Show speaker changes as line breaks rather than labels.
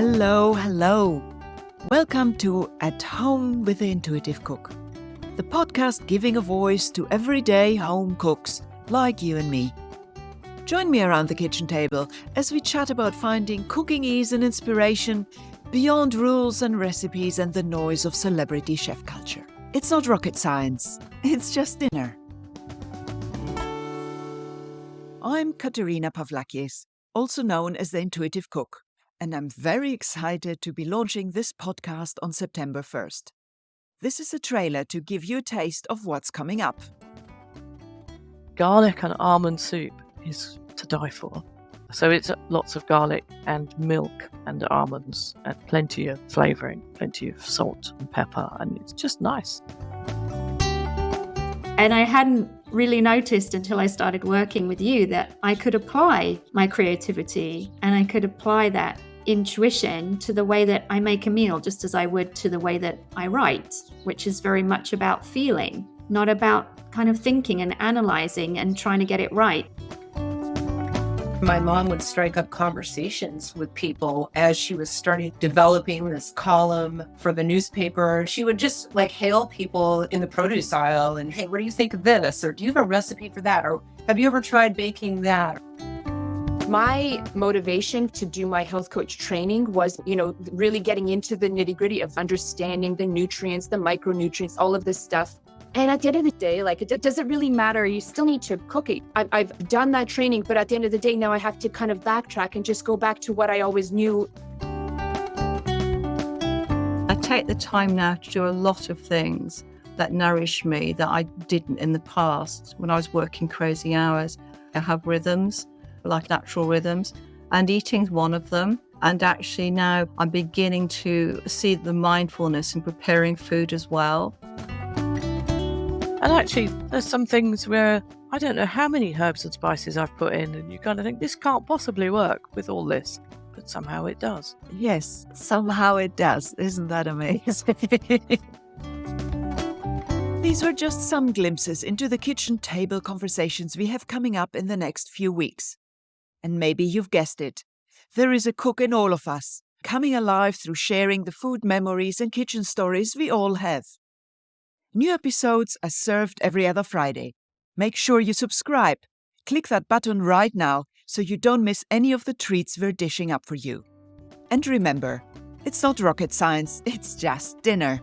Hello, hello. Welcome to At Home with the Intuitive Cook, the podcast giving a voice to everyday home cooks like you and me. Join me around the kitchen table as we chat about finding cooking ease and inspiration beyond rules and recipes and the noise of celebrity chef culture. It's not rocket science, it's just dinner. I'm Katerina Pavlakis, also known as the Intuitive Cook, and I'm very excited to be launching this podcast on September 1st. This is a trailer to give you a taste of what's coming up.
Garlic and almond soup is to die for. So it's lots of garlic and milk and almonds and plenty of flavouring, plenty of salt and pepper, and it's just nice.
And I hadn't really noticed until I started working with you that I could apply my creativity and I could apply that intuition to the way that I make a meal, just as I would to the way that I write, which is very much about feeling, not about kind of thinking and analysing and trying to get it right.
My mom would strike up conversations with people as she was developing this column for the newspaper. She would just hail people in the produce aisle and, hey, what do you think of this? Or do you have a recipe for that? Or have you ever tried baking that?
My motivation to do my health coach training was, really getting into the nitty-gritty of understanding the nutrients, the micronutrients, all of this stuff. And at the end of the day, it doesn't really matter. You still need to cook it. I've done that training, but at the end of the day, now I have to kind of backtrack and just go back to what I always knew.
I take the time now to do a lot of things that nourish me that I didn't in the past. When I was working crazy hours, I have rhythms, like natural rhythms, and eating's one of them. And actually now I'm beginning to see the mindfulness in preparing food as well.
And actually, there's some things where I don't know how many herbs and spices I've put in, and you kind of think, this can't possibly work with all this, but somehow it does.
Yes, somehow it does. Isn't that amazing? These were just some glimpses into the kitchen table conversations we have coming up in the next few weeks. And maybe you've guessed it. There is a cook in all of us, coming alive through sharing the food memories and kitchen stories we all have. New episodes are served every other Friday. Make sure you subscribe. Click that button right now so you don't miss any of the treats we're dishing up for you. And remember, it's not rocket science, it's just dinner.